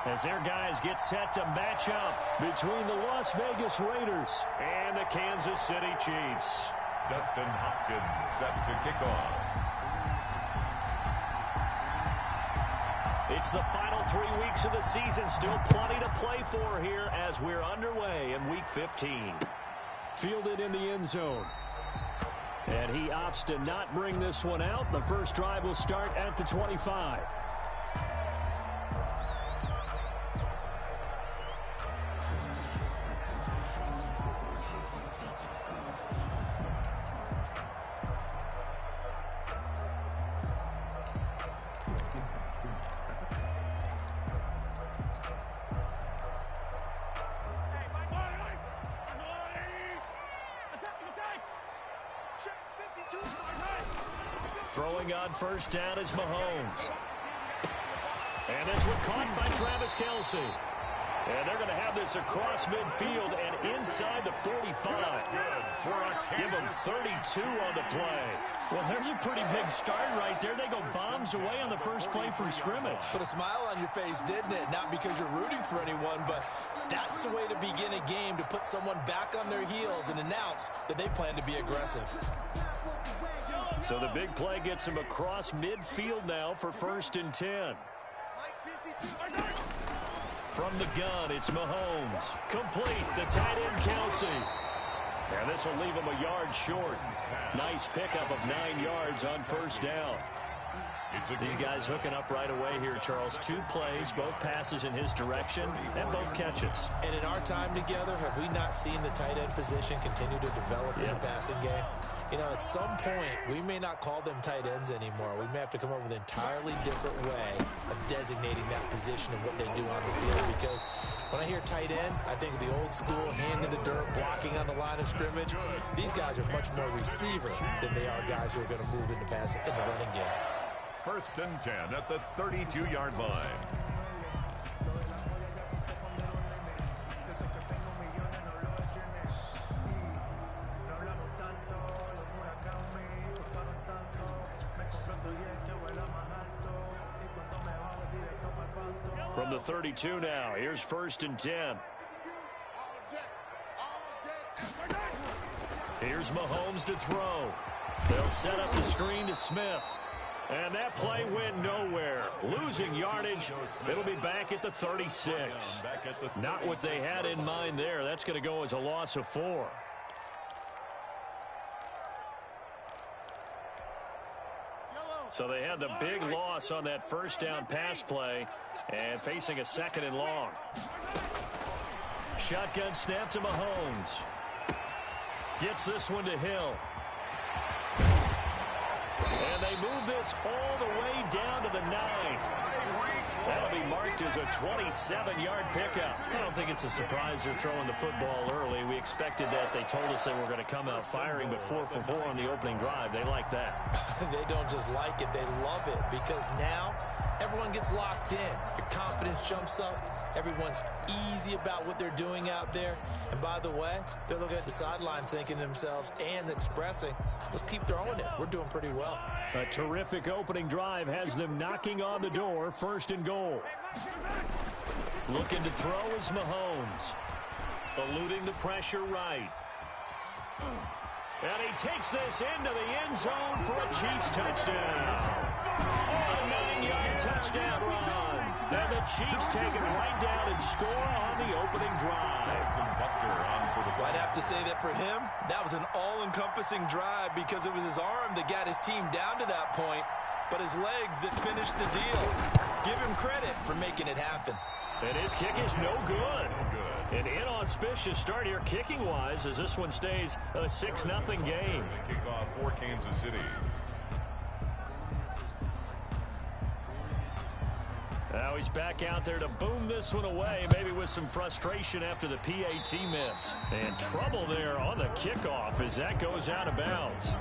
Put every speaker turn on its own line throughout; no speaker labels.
as their guys get set to match up between the Las Vegas Raiders and the Kansas City Chiefs.
Dustin Hopkins set to kick off.
It's the final 3 weeks of the season. Still plenty to play for here as we're underway in Week 15.
Fielded in the end zone.
And he opts to not bring this one out. The first drive will start at the 25. Throwing on first down is Mahomes. And this one caught by Travis Kelce. And they're going to have this across midfield and inside the 45. Give them 32 on the play.
Well, there's a pretty big start right there. They go bombs away on the first play from scrimmage.
Put a smile on your face, didn't it? Not because you're rooting for anyone, but that's the way to begin a game, to put someone back on their heels and announce that they plan to be aggressive.
So the big play gets him across midfield now for 1st and 10. From the gun, it's Mahomes. Complete, the tight end Kelce. And this will leave him a yard short. Nice pickup of 9 yards on first down. These guys hooking up right away here, Charles. 2 plays, both passes in his direction, and both catches.
And in our time together, have we not seen the tight end position continue to develop in the passing game? You know, at some point, we may not call them tight ends anymore. We may have to come up with an entirely different way of designating that position and what they do on the field. Because when I hear tight end, I think of the old school, hand in the dirt, blocking on the line of scrimmage. These guys are much more receiver than they are guys who are going to move into passing in the running game.
1st and 10 at the 32-yard line.
From the 32 now, here's 1st and 10. Here's Mahomes to throw. They'll set up the screen to Smith. And that play went nowhere. Losing yardage. It'll be back at the 36. Not what they had in mind there. That's going to go as a loss of 4. So they had the big loss on that first down pass play and facing a 2nd and long. Shotgun snap to Mahomes. Gets this one to Hill. And they move this all the way down to the 9. That'll be marked as a 27-yard pickup. I don't think it's a surprise they're throwing the football early. We expected that. They told us they were going to come out firing, but 4 for 4 on the opening drive. They like that.
They don't just like it, they love it, because now everyone gets locked in. Your confidence jumps up. Everyone's easy about what they're doing out there. And by the way, they're looking at the sideline thinking to themselves and expressing, let's keep throwing it. We're doing pretty well.
A terrific opening drive has them knocking on the door. 1st and goal. Looking to throw is Mahomes. Eluding the pressure right. And he takes this into the end zone for a Chiefs touchdown. A 9-yard touchdown run. And the Chiefs take it right down and score on the opening drive.
I'd have to say that for him, that was an all-encompassing drive because it was his arm that got his team down to that point, but his legs that finished the deal. Give him credit for making it happen.
And his kick is no good. An inauspicious start here kicking-wise as this one stays a 6-0 game.
Kickoff for Kansas City.
Now he's back out there to boom this one away, maybe with some frustration after the PAT miss. And trouble there on the kickoff as that goes out of bounds.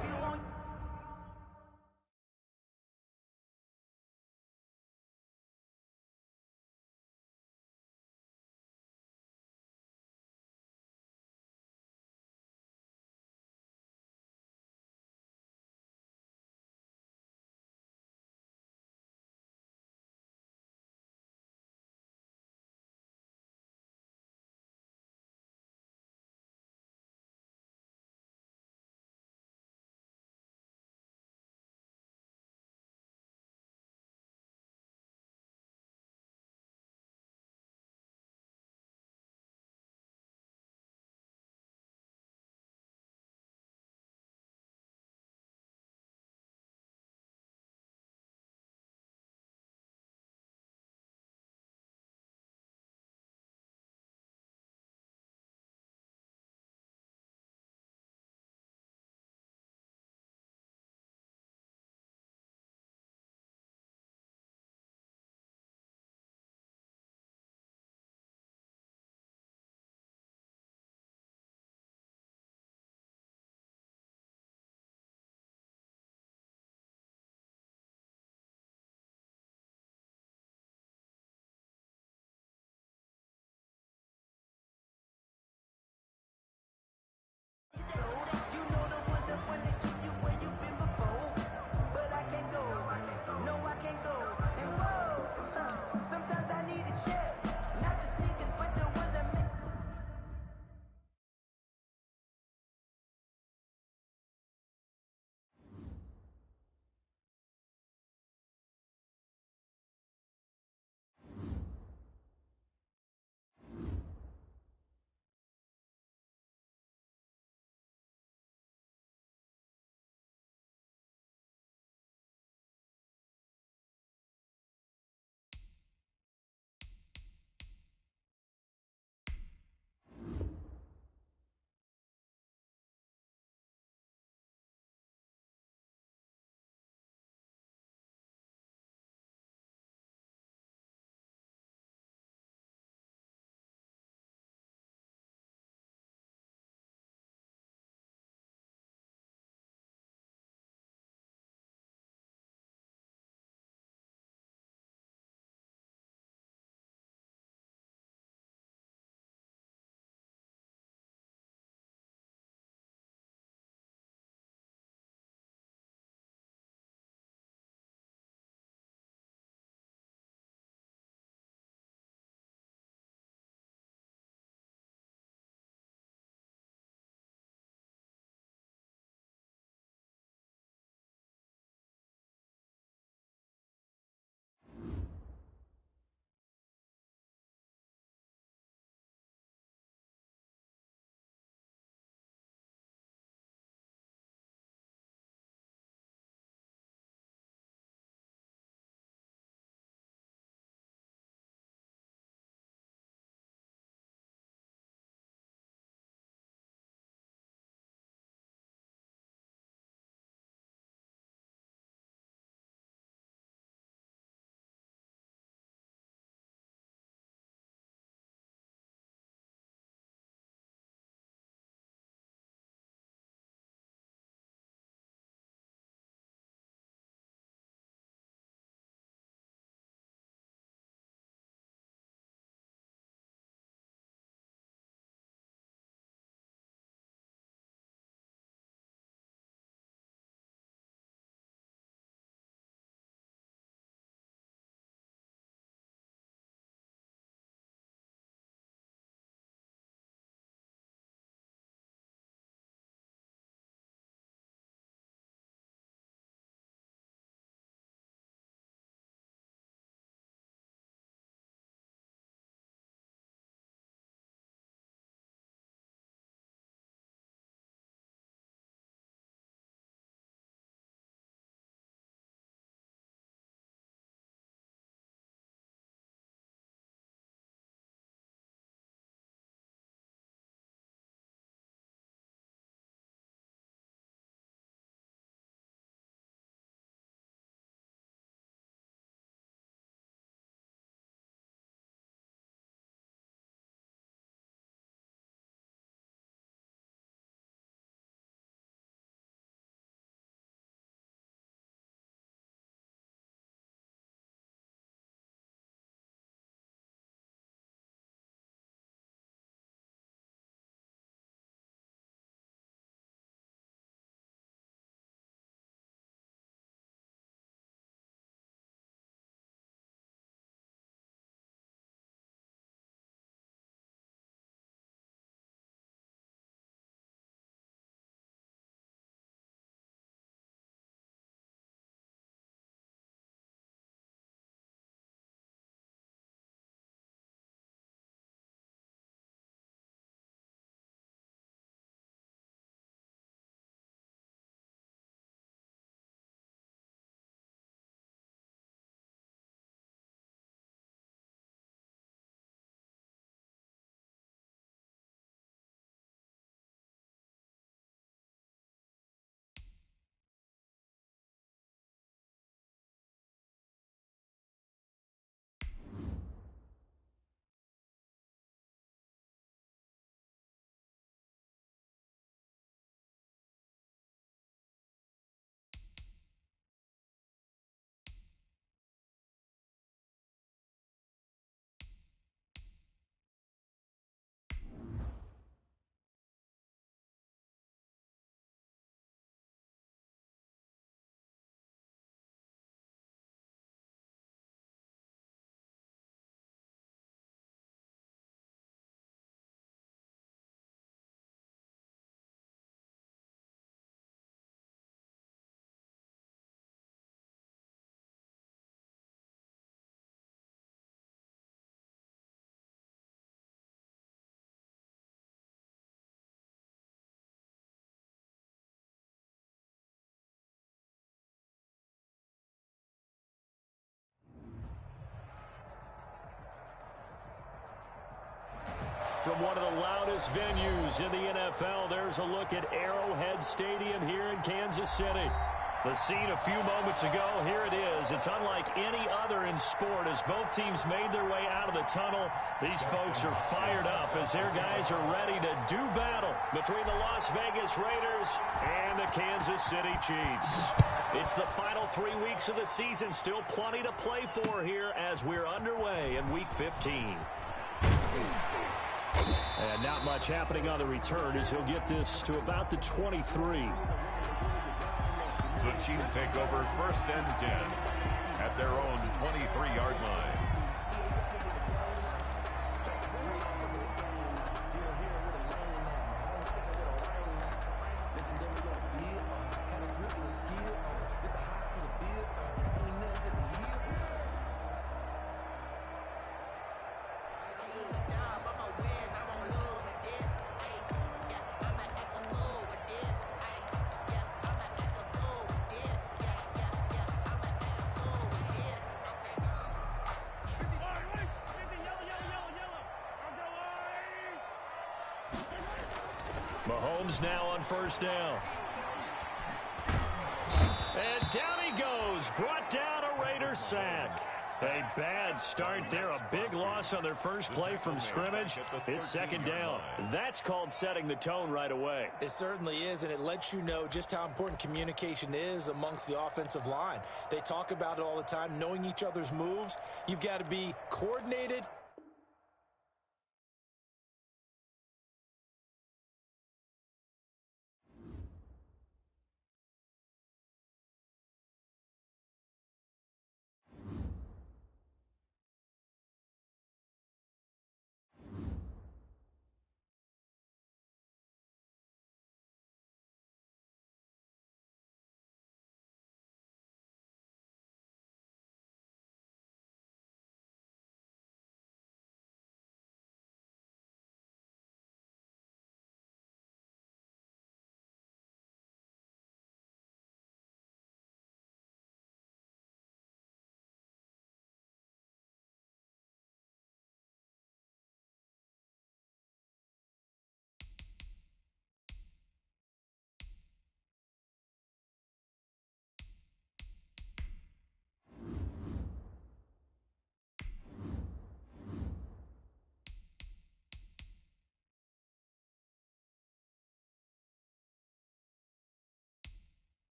From one of the loudest venues in the NFL, there's a look at Arrowhead Stadium here in Kansas City. The scene a few moments ago, here it is. It's unlike any other in sport as both teams made their way out of the tunnel. These folks are fired up as their guys are ready to do battle between the Las Vegas Raiders and the Kansas City Chiefs. It's the final 3 weeks of the season. Still plenty to play for here as we're underway in Week 15.
And not much happening on the return as he'll get this to about the 23.
The Chiefs take over 1st and 10 at their own 23-yard line.
Mahomes now on 1st down. And down he goes. Brought down a Raiders sack. A bad start there. A big loss on their first play from scrimmage. It's 2nd down. That's called setting the tone right away.
It certainly is, and it lets you know just how important communication is amongst the offensive line. They talk about it all the time, knowing each other's moves. You've got to be coordinated.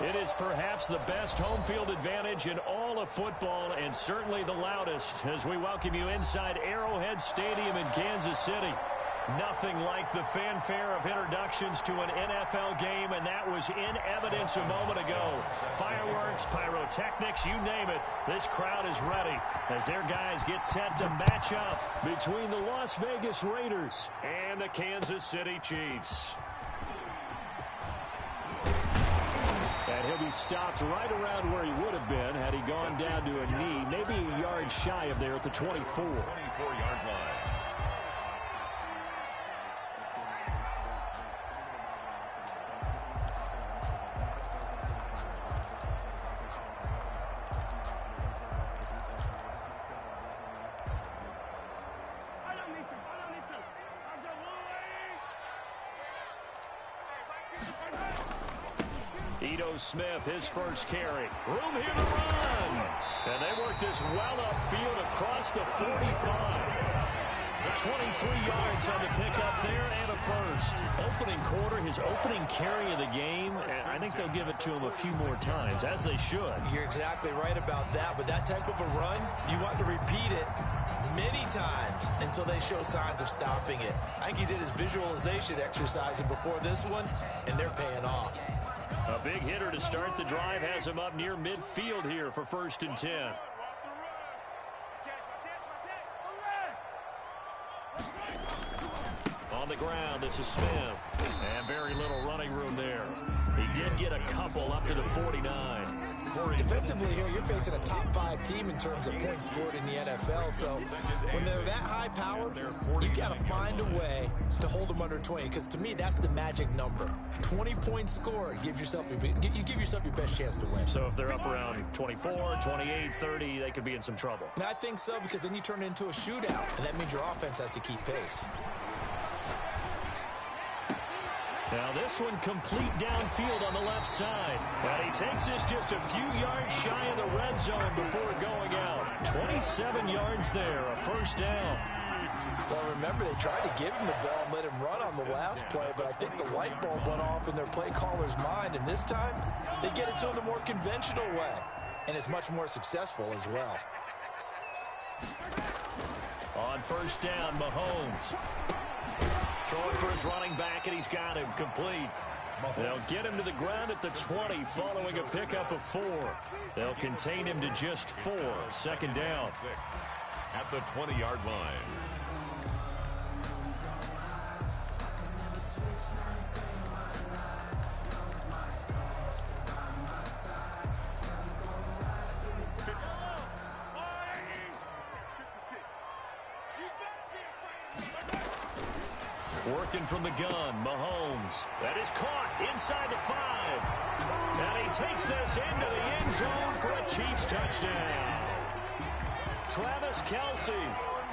It is perhaps the best home field advantage in all of football and certainly the loudest as we welcome you inside Arrowhead Stadium in Kansas City. Nothing like the fanfare of introductions to an NFL game, and that was in evidence a moment ago. Fireworks, pyrotechnics, you name it. This crowd is ready as their guys get set to match up between the Las Vegas Raiders and the Kansas City Chiefs.
And he'll be He stopped right around where he would have been had he gone down to a knee, maybe a yard shy of there at the 24.
24-yard line.
Smith, his first carry. Room here to run. And they work this well upfield across the 45. 23 yards on the pickup there and a first. Opening quarter, his opening carry of the game, and I think they'll give it to him a few more times, as they should.
You're exactly right about that, but that type of a run, you want to repeat it many times until they show signs of stopping it. I think he did his visualization exercise before this one, and they're paying off.
A big hitter to start the drive has him up near midfield here for 1st and 10. On the ground, this is Smith. And very little running room there. He did get a couple up to the 49.
Defensively here, you're facing a top 5 team in terms of points scored in the NFL. So when they're that high power, you got to find a way to hold them under 20. Because to me, that's the magic number. 20 points scored, you give yourself your best chance to win.
So if they're up around 24, 28, 30, they could be in some trouble.
And I think so, because then you turn it into a shootout, and that means your offense has to keep pace.
Now this one complete downfield on the left side. And he takes this just a few yards shy of the red zone before going out. 27 yards there, a first down.
Well, remember, they tried to give him the ball and let him run on the last play, but I think the light bulb went off in their play caller's mind, and this time they get it to him the more conventional way, and it's much more successful as well.
On first down, Mahomes. Throwing for his running back, and he's got him complete. They'll get him to the ground at the 20 following a pickup of 4. They'll contain him to just 4. Second down.
At the 20-yard line.
Working from the gun, Mahomes. That is caught inside the 5. And he takes this into the end zone for a Chiefs touchdown. Travis Kelce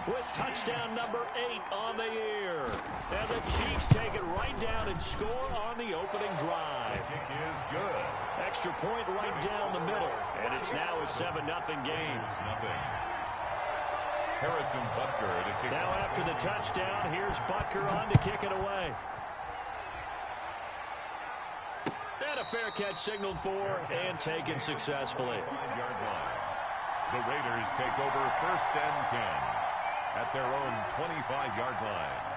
with touchdown number 8 on the year. And the Chiefs take it right down and score on the opening drive.
The kick is good.
Extra point right down the middle. And it's now a 7-0 game.
Harrison Butker to kick.
Now after the touchdown, here's Butker on to kick it away. And a fair catch signaled for and taken successfully.
5-yard line. The Raiders take over 1st and 10 at their own 25-yard line.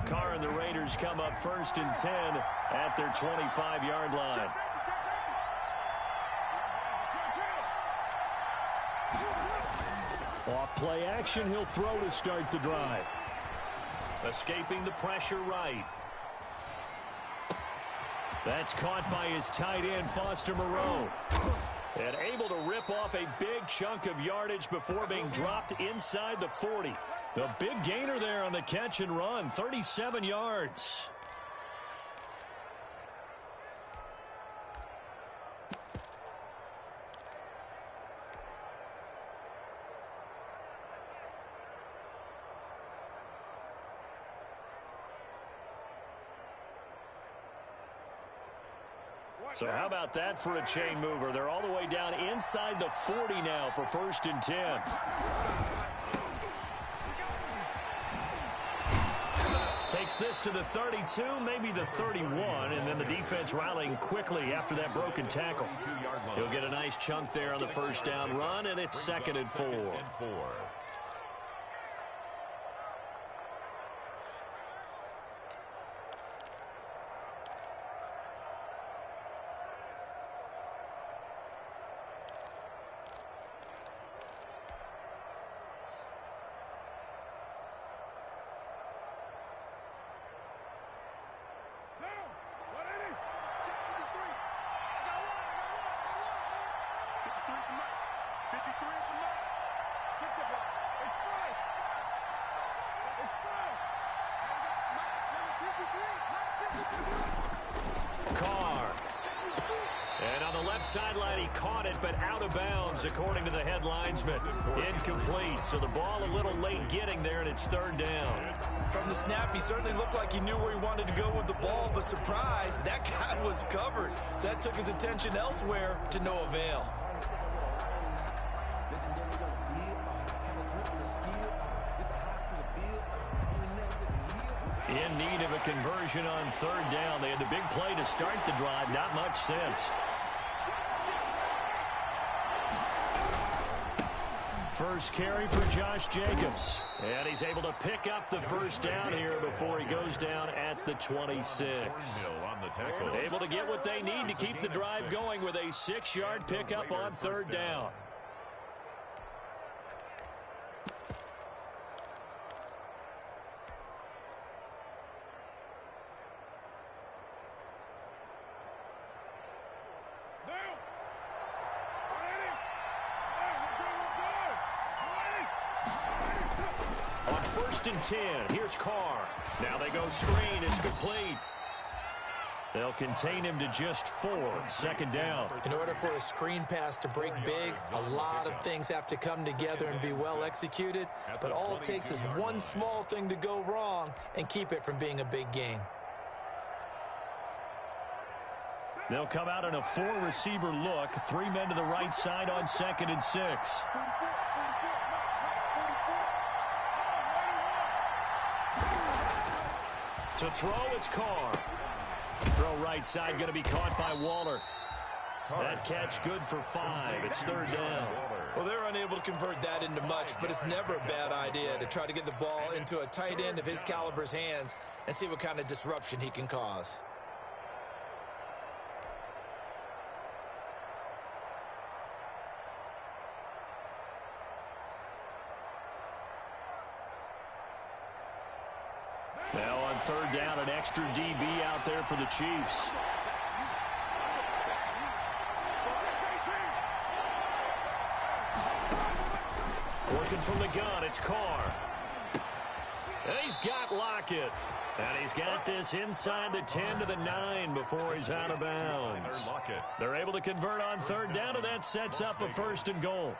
Carr and the Raiders come up 1st and 10 at their 25-yard line. Off play action, he'll throw to start the drive. Escaping the pressure right. That's caught by his tight end, Foster Moreau. And able to rip off a big chunk of yardage before being dropped inside the 40. The big gainer there on the catch and run, 37 yards. So how about that for a chain mover? They're all the way down inside the 40 now for 1st and 10. Takes this to the 32, maybe the 31, and then the defense rallying quickly after that broken tackle. He'll get a nice chunk there on the first down run, and it's 2nd and 4.
Carr. And on the left sideline, he caught it, but out of bounds, according to the head linesman. Incomplete, so the ball a little late getting there, and it's third down.
From the snap, he certainly looked like he knew where he wanted to go with the ball, but surprise, that guy was covered. So that took his attention elsewhere to no avail.
In need of a conversion on third down. They had the big play to start the drive. Not much sense. First carry for Josh Jacobs. And he's able to pick up the first down here before he goes down at the 26. Able to get what they need to keep the drive going with a 6-yard pickup on third down. First and 10. Here's Carr. Now they go screen. It's complete. They'll contain him to just 4. Second down.
In order for a screen pass to break big, a lot of things have to come together and be well executed. But all it takes is one small thing to go wrong and keep it from being a big gain.
They'll come out in a 4-receiver look. 3 men to the right side on 2nd and 6. To throw, it's Carr. Throw right side, going to be caught by Waller. That catch good for 5. It's third down.
Well, they're unable to convert that into much, but it's never a bad idea to try to get the ball into a tight end of his caliber's hands and see what kind of disruption he can cause.
Now on third down, an extra DB out there for the Chiefs. Working from the gun, it's Carr. And he's got Lockett. And he's got this inside the 10 to the 9 before he's out of bounds. They're able to convert on third down, and that sets up a 1st and goal.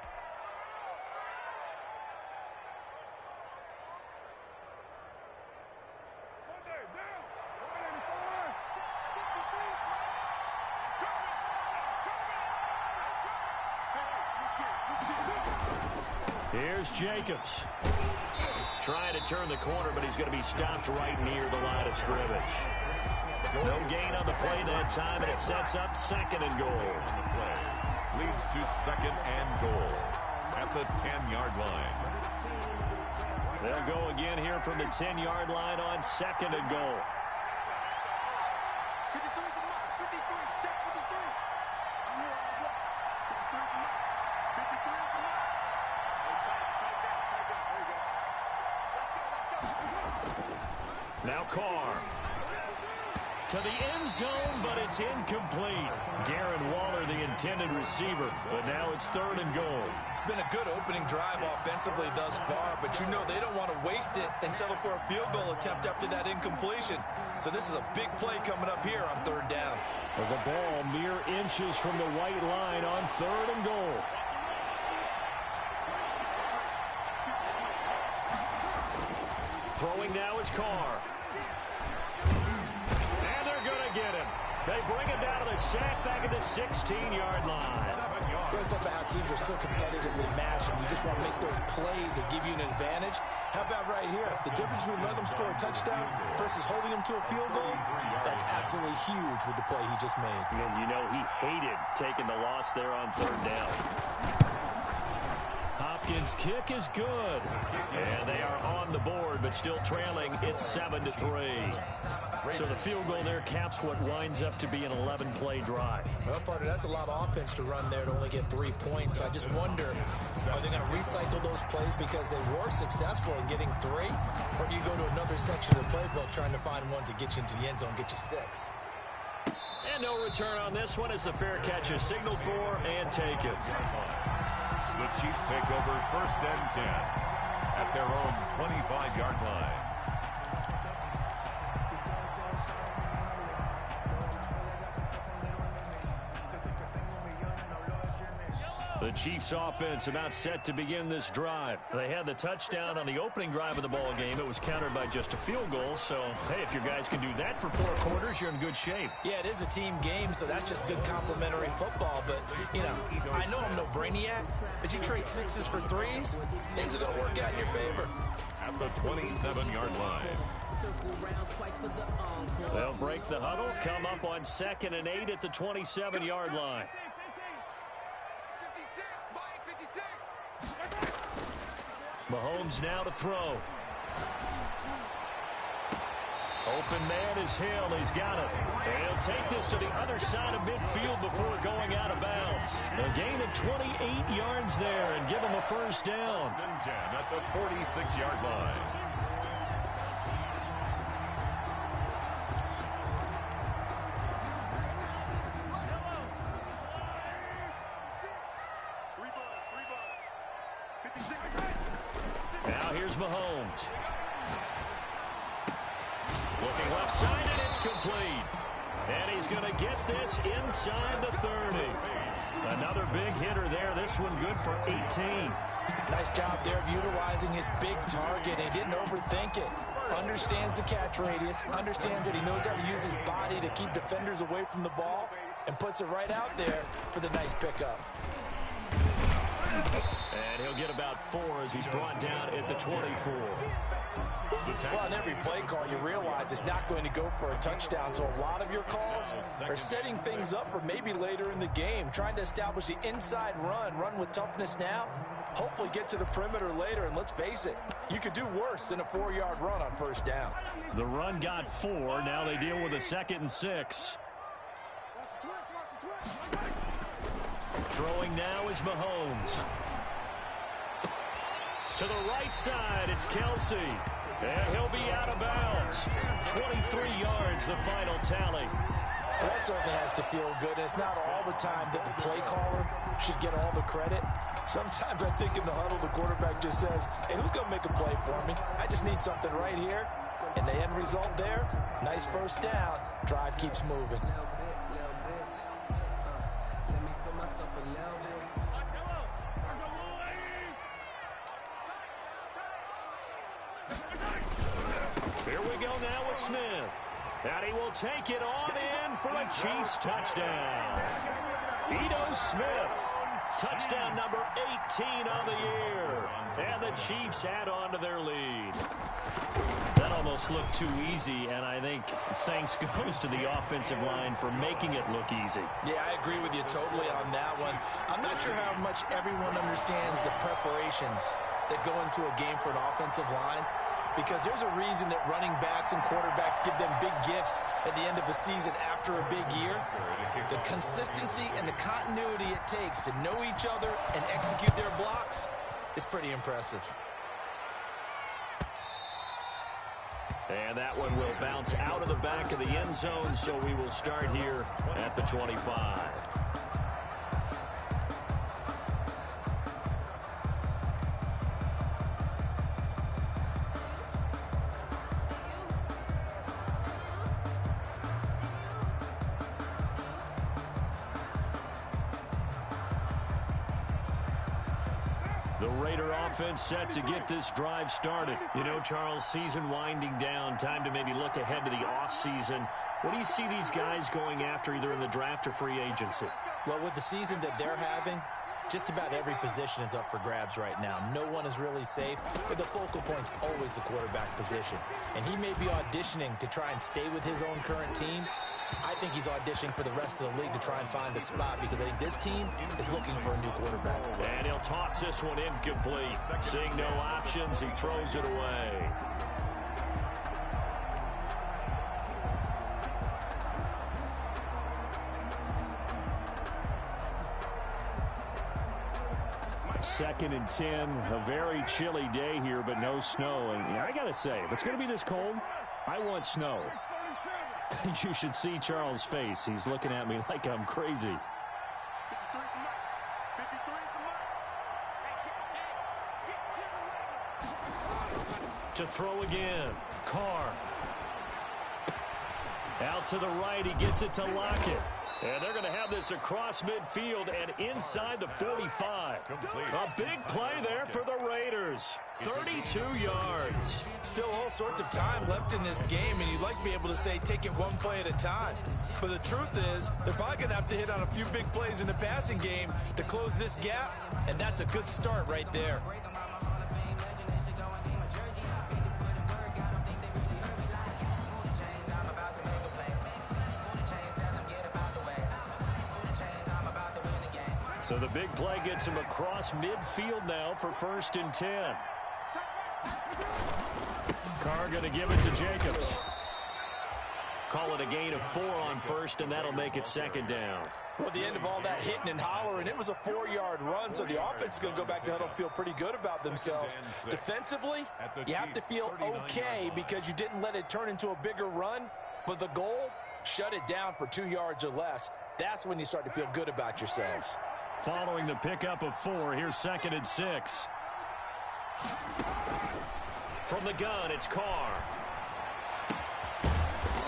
Here's Jacobs. Trying to turn the corner, but he's going to be stopped right near the line of scrimmage. No gain on the play that time, and it sets up 2nd and goal.
Leads to 2nd and goal at the 10-yard line.
They'll go again here from the 10-yard line on 2nd and goal. Now Carr. To the end zone, but it's incomplete. Darren Waller, the intended receiver, but now it's 3rd and goal.
It's been a good opening drive offensively thus far, but you know they don't want to waste it and settle for a field goal attempt after that incompletion. So this is a big play coming up here on 3rd down.
The ball mere inches from the white line on 3rd and goal. Throwing now is Carr. And they're going to get him. They bring him down to the sack back at the 16-yard line.
Goes up how teams are so competitively matched, and you just want to make those plays that give you an advantage. How about right here? The difference between letting them score a touchdown versus holding them to a field goal, that's absolutely huge with the play he just made.
And you know he hated taking the loss there on 3rd down. Hopkins' kick is good. And they are on the board, but still trailing. It's 7-3. So the field goal there caps what winds up to be an 11-play drive.
Well, partner, that's a lot of offense to run there to only get 3 points. So I just wonder, are they going to recycle those plays because they were successful in getting 3? Or do you go to another section of the playbook trying to find ones that get you into the end zone, get you 6?
And no return on this one as the fair catch is signaled for and taken.
The Chiefs take over 1st and 10 at their own 25-yard line.
Chiefs offense about set to begin this drive.
They had the touchdown on the opening drive of the ball game. It was countered by just a field goal. So, hey, if your guys can do that for 4 quarters, you're in good shape.
Yeah, it is a team game, so that's just good complimentary football. But, you know, I know I'm no brainiac, but you trade 6s for 3s, things are going to work out in your favor.
At the 27-yard line.
They'll break the huddle, come up on 2nd and 8 at the 27-yard line. Mahomes now to throw. Open man is Hill. He's got it. And he'll take this to the other side of midfield before going out of bounds. A gain of 28 yards there and give him a first down.
10 at the 46-yard line.
Now here's Mahomes. Looking left side, and it's complete. And he's going to get this inside the 30. Another big hitter there. This one good for 18.
Nice job there of utilizing his big target. He didn't overthink it. Understands the catch radius. Understands that he knows how to use his body to keep defenders away from the ball. And puts it right out there for the nice pickup.
And he'll get about 4 as he's brought down at the 24.
Well, on every play call, you realize it's not going to go for a touchdown. So a lot of your calls are setting things up for maybe later in the game, trying to establish the inside run with toughness now, hopefully get to the perimeter later. And let's face it, you could do worse than a 4-yard run on first down.
The run got 4. Now they deal with a 2nd and 6. Throwing now is Mahomes. To the right side, it's Kelsey. And he'll be out of bounds. 23 yards, the final tally.
That certainly has to feel good. It's not all the time that the play caller should get all the credit. Sometimes I think in the huddle, the quarterback just says, hey, who's going to make a play for me? I just need something right here. And the end result there, nice first down. Drive keeps moving.
Here we go now with Smith. And he will take it on in for a Chiefs touchdown. Ito Smith, touchdown number 18 on the year. And the Chiefs add on to their lead. That almost looked too easy, and I think thanks goes to the offensive line for making it look easy.
Yeah, I agree with you totally on that one. I'm not sure how much everyone understands the preparations that go into a game for an offensive line, because there's a reason that running backs and quarterbacks give them big gifts at the end of the season after a big year. The consistency and the continuity it takes to know each other and execute their blocks is pretty impressive.
And that one will bounce out of the back of the end zone, so we will start here at the 25. The Raider offense set to get this drive started. You know, Charles, season winding down, time to maybe look ahead to the offseason. What do you see these guys going after either in the draft or free agency?
Well, with the season that they're having, just about every position is up for grabs right now. No one is really safe, but the focal point's always the quarterback position. And he may be auditioning to try and stay with his own current team. I think he's auditioning for the rest of the league to try and find a spot, because I think this team is looking for a new quarterback.
And he'll toss this one incomplete. Seeing no options, he throws it away. Second and 10, a very chilly day here, but no snow. And I got to say, if it's going to be this cold, I want snow. You should see Charles' face. He's looking at me like I'm crazy. To throw again, Carr. Out to the right, he gets it to Lockett. And they're going to have this across midfield and inside the 45. A big play there for the Raiders. 32 yards.
Still all sorts of time left in this game, and you'd like to be able to say take it one play at a time. But the truth is, they're probably going to have to hit on a few big plays in the passing game to close this gap, and that's a good start right there.
So the big play gets him across midfield now for 1st and 10. Carr going to give it to Jacobs. Call it a gain of 4 on 1st, and that'll make it 2nd down.
Well, at the end of all that hitting and hollering, it was a 4-yard run, so the offense is going to go back to huddle and feel pretty good about themselves. Defensively, you have to feel okay because you didn't let it turn into a bigger run, but the goal, shut it down for 2 yards or less. That's when you start to feel good about yourselves.
Following the pickup of 4, here's 2nd and 6. From the gun, it's Carr.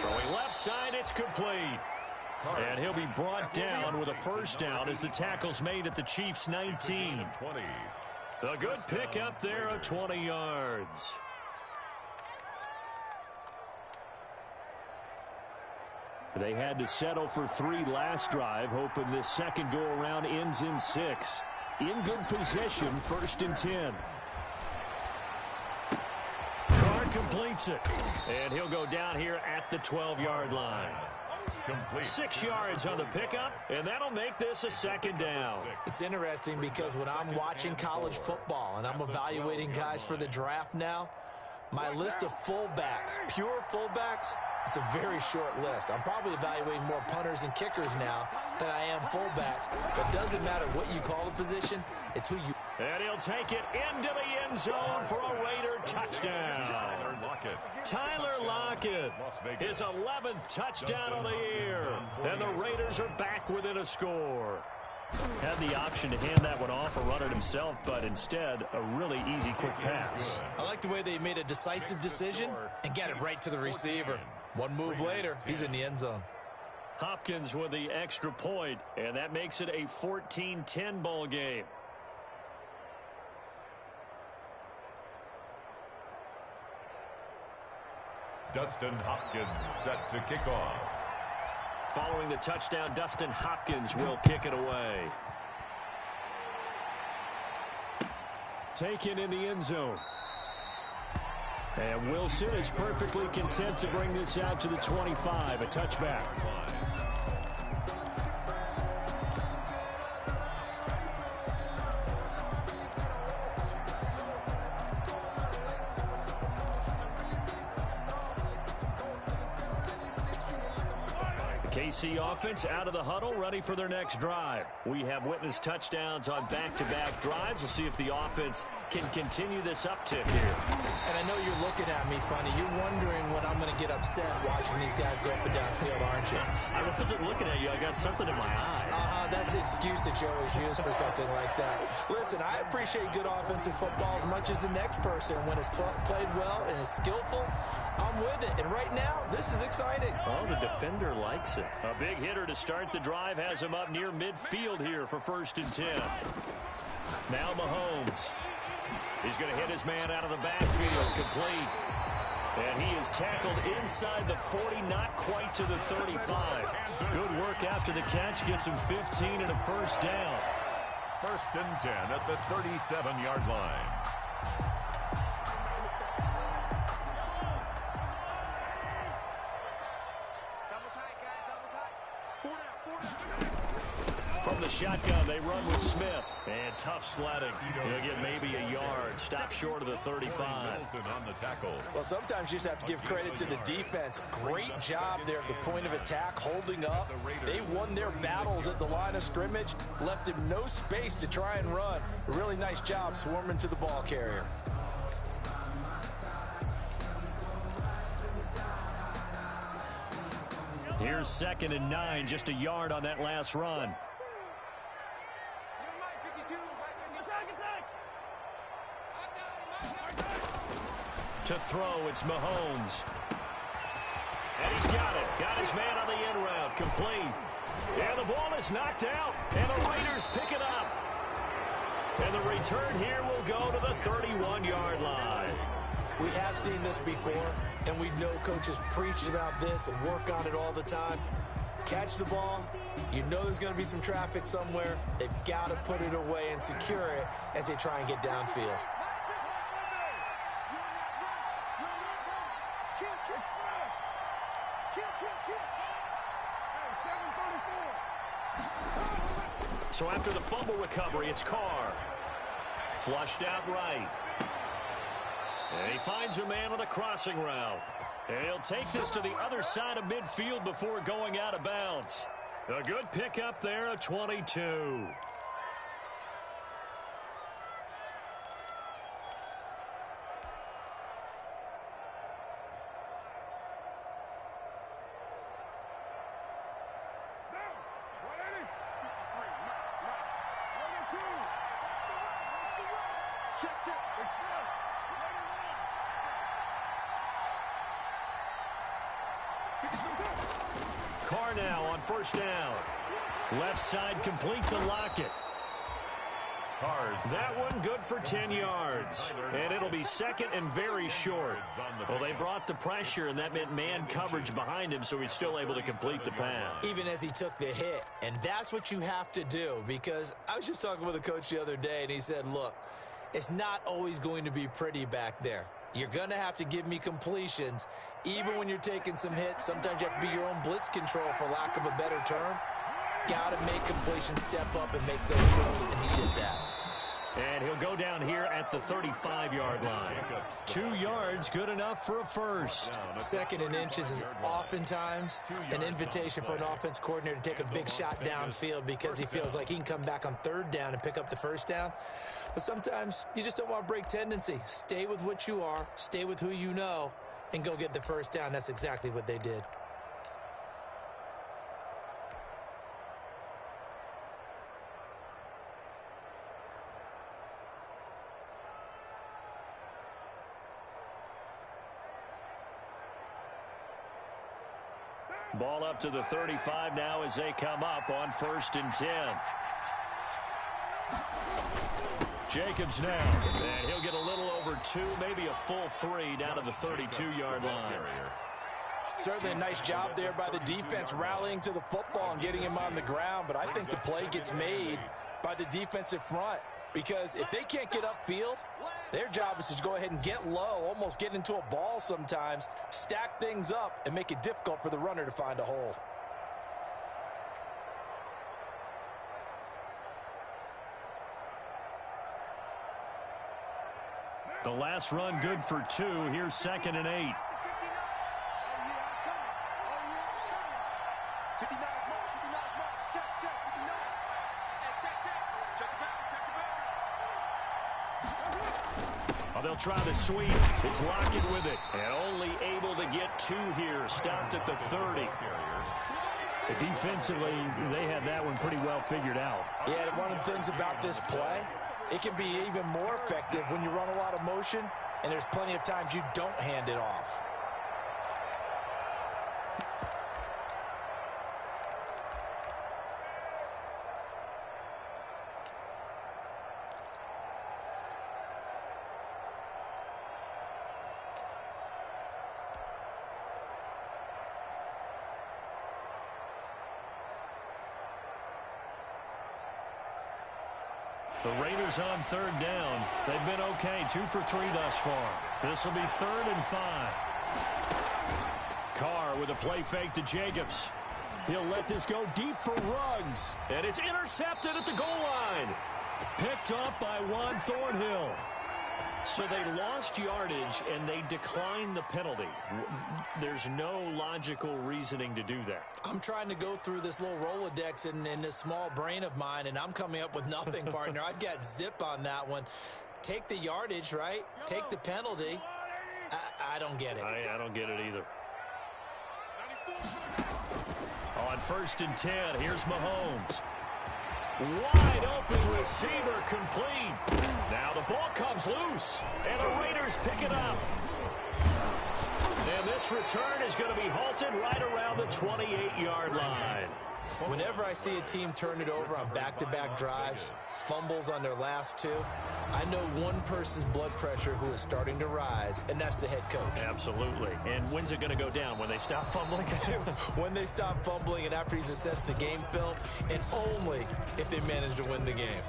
Throwing left side, it's complete. And he'll be brought down with a 1st down as the tackle's made at the Chiefs' 19. A good pickup there of 20 yards. They had to settle for 3 last drive, hoping this second go-around ends in 6. In good position, 1st and 10. Carr completes it. And he'll go down here at the 12-yard line. 6 yards on the pickup, and that'll make this a 2nd down.
It's interesting because when I'm watching college football and I'm evaluating guys for the draft now, my list of fullbacks, pure fullbacks, it's a very short list. I'm probably evaluating more punters and kickers now than I am fullbacks. But it doesn't matter what you call the position, it's who you...
And he'll take it into the end zone for a Raider touchdown. Tyler Lockett, his 11th touchdown of the year. And the Raiders are back within a score. Had the option to hand that one off or run it himself, but instead, a really easy, quick pass.
I like the way they made a decisive decision and got it right to the receiver. One move later, he's in the end zone.
Hopkins with the extra point, and that makes it a 14-10 ball game.
Dustin Hopkins set to kick off.
Following the touchdown, Dustin Hopkins will kick it away. Taken in the end zone. And Wilson is perfectly content to bring this out to the 25, a touchback. KC offense out of the huddle, ready for their next drive. We have witnessed touchdowns on back-to-back drives. We'll see if the offense can continue this uptick here.
And I know you're looking at me funny. You're wondering when I'm going to get upset watching these guys go up and down field, aren't you?
I wasn't looking at you. I got something in my eye.
That's the excuse that you always use for something like that. Listen, I appreciate good offensive football as much as the next person. When it's played well and is skillful, I'm with it. And right now, this is exciting.
Oh, the defender likes it. A big hitter to start the drive has him up near midfield here for 1st and 10. Now Mahomes. He's going to hit his man out of the backfield, complete. And he is tackled inside the 40, not quite to the 35. Good work after the catch, gets him 15 and a 1st down.
1st and 10 at the 37-yard line.
From the shotgun, they run with Smith. And tough sledding. He'll get maybe a yard. Stop short of the 35.
On the tackle.
Well, sometimes you just have to give credit to the defense. Great job there at the point of attack, holding up. They won their battles at the line of scrimmage, left him no space to try and run. A really nice job swarming to the ball carrier.
Here's 2nd and 9, just a yard on that last run. To throw, it's Mahomes. And he's got it. Got his man on the in route. Complete. And the ball is knocked out. And the Raiders pick it up. And the return here will go to the 31-yard line.
We have seen this before, and we know coaches preach about this and work on it all the time. Catch the ball. You know there's going to be some traffic somewhere. They've got to put it away and secure it as they try and get downfield.
So after the fumble recovery, it's Carr. Flushed out right. And he finds a man on the crossing route. And he'll take this to the other side of midfield before going out of bounds. A good pickup there at 22. Carr now on first down. Left side complete to Lockett. That one good for 10 yards. And it'll be second and very short. Well, they brought the pressure, and that meant man coverage behind him, so he's still able to complete the pass.
Even as he took the hit. And that's what you have to do, because I was just talking with a coach the other day, and he said, look, it's not always going to be pretty back there. You're going to have to give me completions. Even when you're taking some hits, sometimes you have to be your own blitz control, for lack of a better term. Got to make completions, step up, and make those throws, and he did that.
And he'll go down here at the 35-yard line. 2 yards, good enough for a first.
Second and inches is oftentimes an invitation for an offense coordinator to take a big shot downfield because he feels like he can come back on third down and pick up the first down. But sometimes you just don't want to break tendency. Stay with what you are, stay with who you know, and go get the first down. That's exactly what they did.
Ball up to the 35 now as they come up on 1st and 10. Jacobs now, and he'll get a little over 2, maybe a full 3 down to the 32-yard line.
Certainly a nice job there by the defense rallying to the football and getting him on the ground, but I think the play gets made by the defensive front, because if they can't get upfield, their job is to go ahead and get low, almost get into a ball sometimes, stack things up, and make it difficult for the runner to find a hole.
The last run good for 2. Here's 2nd and 8. They'll try the sweep. It's Lockett with it. And only able to get 2 here. Stopped at the 30.
Defensively, they had that one pretty well figured out.
Yeah, one of the things about this play, it can be even more effective when you run a lot of motion, and there's plenty of times you don't hand it off.
The Raiders on 3rd down. They've been okay, 2 for 3 thus far. This will be 3rd and 5. Carr with a play fake to Jacobs. He'll let this go deep for Ruggs. And it's intercepted at the goal line. Picked up by Juan Thornhill. So they lost yardage, and they declined the penalty. There's no logical reasoning to do that.
I'm trying to go through this little Rolodex in this small brain of mine, and I'm coming up with nothing, partner. I've got zip on that one. Take the yardage, right? Take the penalty. I don't get it.
I don't get it either. On 1st and 10, here's Mahomes. Wide open receiver complete. Now the ball comes loose, and the Raiders pick it up. And this return is going to be halted right around the 28-yard line.
Whenever I see a team turn it over on back-to-back drives, fumbles on their last two, I know one person's blood pressure who is starting to rise, and that's the head coach.
Absolutely. And when's it going to go down? When they stop fumbling?
When they stop fumbling and after he's assessed the game film, and only if they manage to win the game.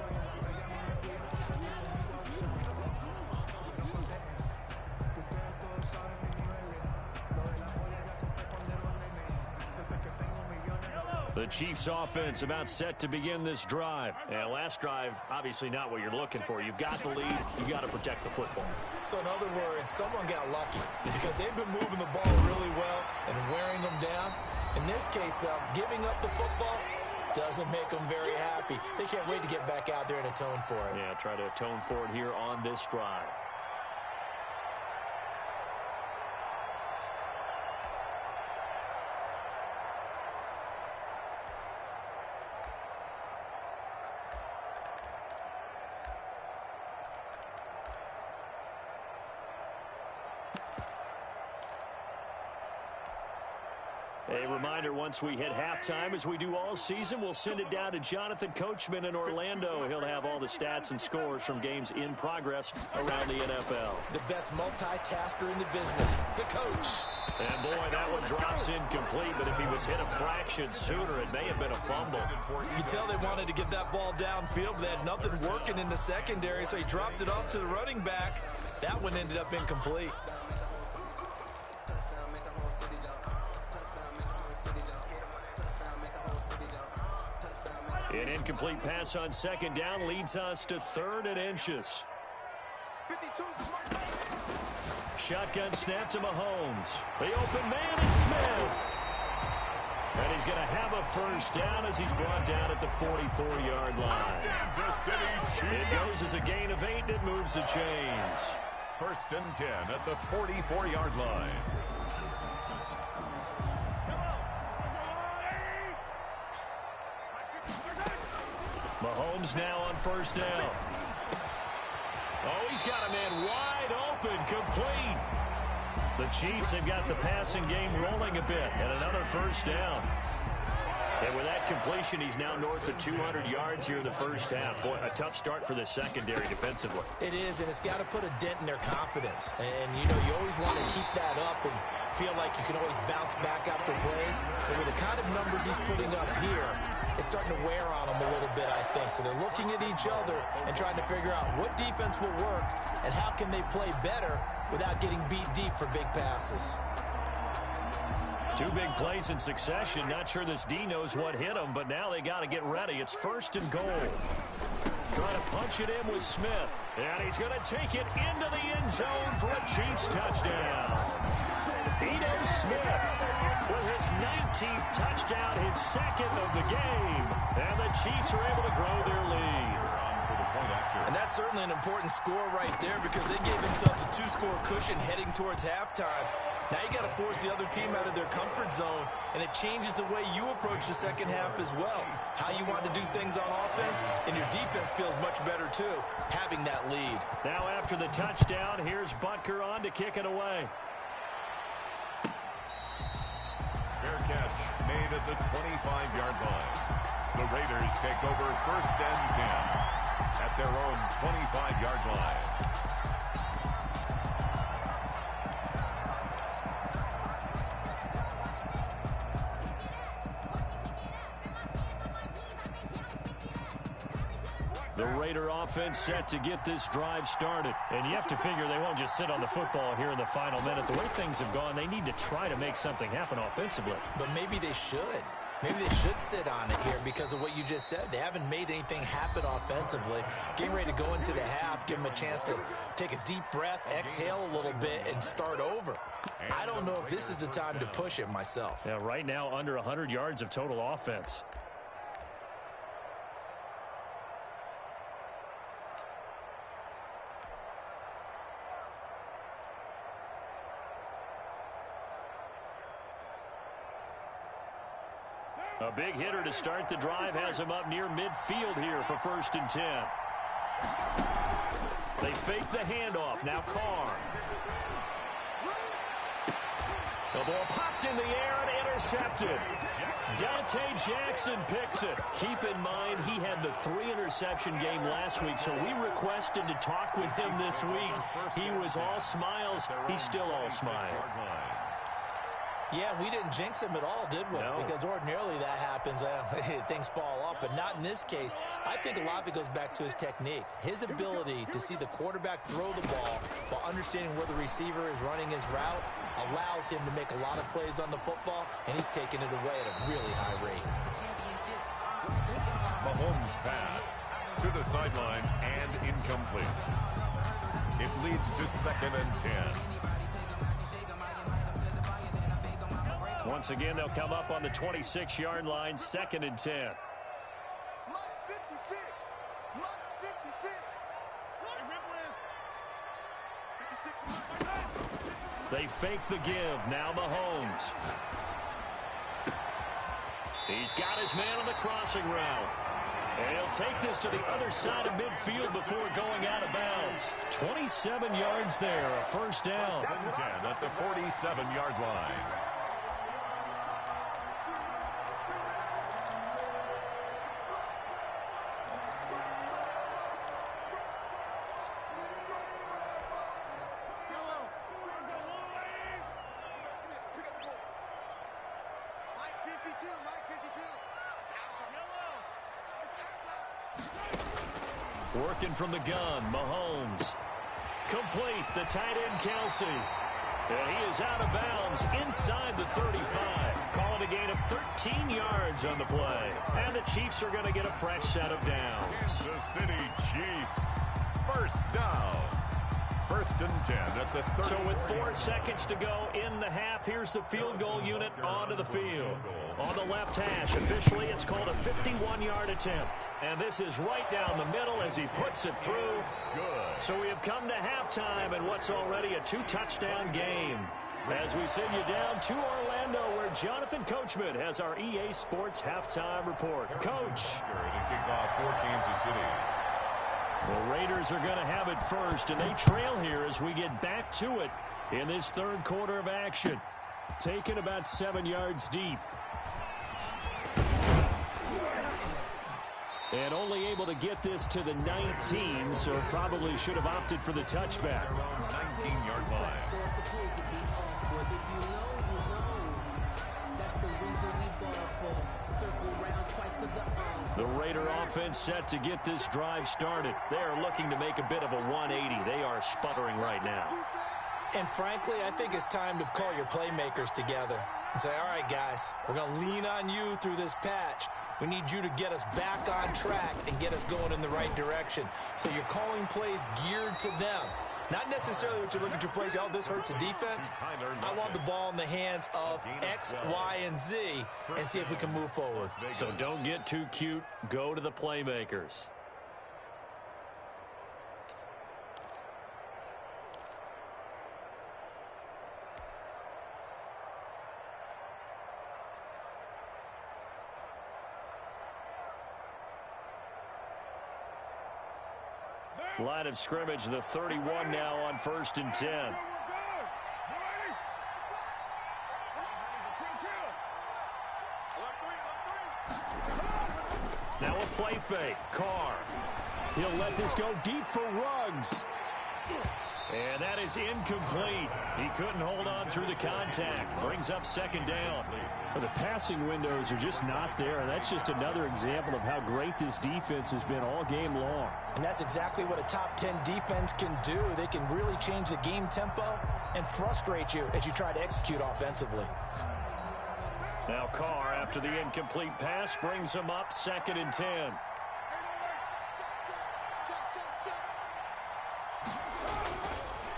The Chiefs offense about set to begin this drive. And last drive, obviously not what you're looking for. You've got the lead. You got to protect the football.
So in other words, someone got lucky because they've been moving the ball really well and wearing them down. In this case, though, giving up the football doesn't make them very happy. They can't wait to get back out there and atone for it.
Yeah, try to atone for it here on this drive. A reminder, once we hit halftime, as we do all season, we'll send it down to Jonathan Coachman in Orlando. He'll have all the stats and scores from games in progress around the NFL.
The best multitasker in the business, the coach.
And boy, that one drops incomplete, but if he was hit a fraction sooner, it may have been a fumble.
You can tell they wanted to get that ball downfield, but they had nothing working in the secondary, so he dropped it off to the running back. That one ended up incomplete.
An incomplete pass on second down leads us to 3rd and inches. Shotgun snap to Mahomes. The open man is Smith. And he's going to have a first down as he's brought down at the 44-yard line. It goes as a gain of 8. It moves the chains.
1st and 10 at the 44-yard line.
Mahomes now on first down. Oh, he's got a man wide open, complete. The Chiefs have got the passing game rolling a bit, and another first down. And with that completion, he's now north of 200 yards here in the first half. Boy, a tough start for the secondary defensively.
It is, and it's got to put a dent in their confidence. And, you know, you always want to keep that up and feel like you can always bounce back after plays. But with the kind of numbers he's putting up here, it's starting to wear on them a little bit, I think. So they're looking at each other and trying to figure out what defense will work and how can they play better without getting beat deep for big passes.
2 big plays in succession. Not sure this D knows what hit him, but now they got to get ready. It's 1st and goal. Trying to punch it in with Smith. And he's going to take it into the end zone for a Chiefs touchdown. Ito Smith with his 19th touchdown, his 2nd of the game. And the Chiefs are able to grow their lead.
And that's certainly an important score right there because they gave themselves a 2-score cushion heading towards halftime. Now you got to force the other team out of their comfort zone, and it changes the way you approach the second half as well. How you want to do things on offense, and your defense feels much better too, having that lead.
Now after the touchdown, here's Butker on to kick it away.
Fair catch made at the 25-yard line. The Raiders take over 1st and 10 at their own 25-yard line.
The Raider offense set to get this drive started. And you have to figure they won't just sit on the football here in the final minute. The way things have gone, they need to try to make something happen offensively.
But maybe they should. Maybe they should sit on it here because of what you just said. They haven't made anything happen offensively. Getting ready to go into the half, give them a chance to take a deep breath, exhale a little bit, and start over. I don't know if this is the time to push it myself.
Yeah, right now under 100 yards of total offense. A big hitter to start the drive has him up near midfield here for 1st and 10. They fake the handoff. Now Carr. The ball popped in the air and intercepted. Dante Jackson picks it. Keep in mind, he had the 3-interception game last week, so we requested to talk with him this week. He was all smiles. He's still all smile.
Yeah, we didn't jinx him at all, did we?
No.
Because ordinarily that happens. Things fall off, but not in this case. I think a lot of it goes back to his technique. His ability to see the quarterback throw the ball while understanding where the receiver is running his route allows him to make a lot of plays on the football, and he's taking it away at a really high rate.
Mahomes' pass to the sideline and incomplete. It leads to 2nd and 10.
Once again, they'll come up on the 26-yard line, 2nd and 10. They fake the give. Now Mahomes. He's got his man on the crossing route. And he'll take this to the other side of midfield before going out of bounds. 27 yards there, a first down.
10 at the 47-yard line.
Working from the gun, Mahomes. Complete, the tight end, Kelsey. And he is out of bounds inside the 35. Calling a gain of 13 yards on the play. And the Chiefs are going to get a fresh set of downs.
Kansas City Chiefs. First down. 1st and 10 at the 30.
So with 4 seconds to go in the half, here's the field goal unit onto the field. On the left hash, officially it's called a 51-yard attempt. And this is right down the middle as he puts it through.
Good.
So we have come to halftime in what's already a 2-touchdown game. As we send you down to Orlando, where Jonathan Coachman has our EA Sports halftime report. Coach.
To kick off for Kansas City.
The Raiders are going to have it first, and they trail here as we get back to it in this 3rd quarter of action. Taken about 7 yards deep. And only able to get this to the 19, so probably should have opted for the touchback.
19-yard line.
The Raider offense set to get this drive started. They are looking to make a bit of a 180. They are sputtering right now.
And frankly, I think it's time to call your playmakers together and say, all right, guys, we're going to lean on you through this patch. We need you to get us back on track and get us going in the right direction. So you're calling plays geared to them. Not necessarily what you look at your plays, oh, this hurts the defense. I want the ball in the hands of X, Y, and Z and see if we can move forward.
So don't get too cute. Go to the playmakers. Line of scrimmage, the 31 now on 1st and 10. Now a play fake. Carr. He'll let this go deep for Ruggs. And that is incomplete. He couldn't hold on through the contact. Brings up 2nd down.
The passing windows are just not there. That's just another example of how great this defense has been all game long.
And that's exactly what a top 10 defense can do. They can really change the game tempo and frustrate you as you try to execute offensively.
Now Carr, after the incomplete pass, brings him up 2nd and 10.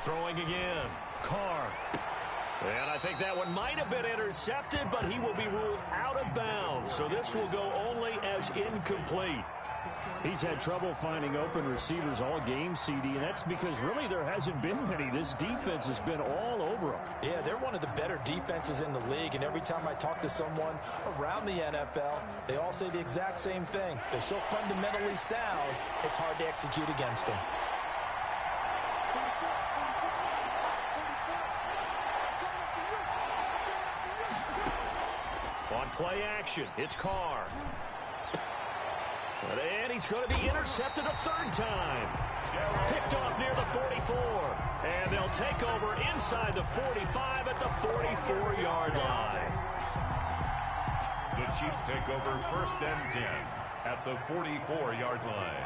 Throwing again. Carr. And I think that one might have been intercepted, but he will be ruled out of bounds. So this will go only as incomplete.
He's had trouble finding open receivers all game, CD, and that's because really there hasn't been many. This defense has been all over him.
Yeah, they're one of the better defenses in the league, and every time I talk to someone around the NFL, they all say the exact same thing. They're so fundamentally sound, it's hard to execute against them.
Play action. It's Carr. And he's going to be intercepted a third time. Picked off near the 44. And they'll take over inside the 45 at the 44-yard line.
The Chiefs take over 1st and 10 at the 44-yard line.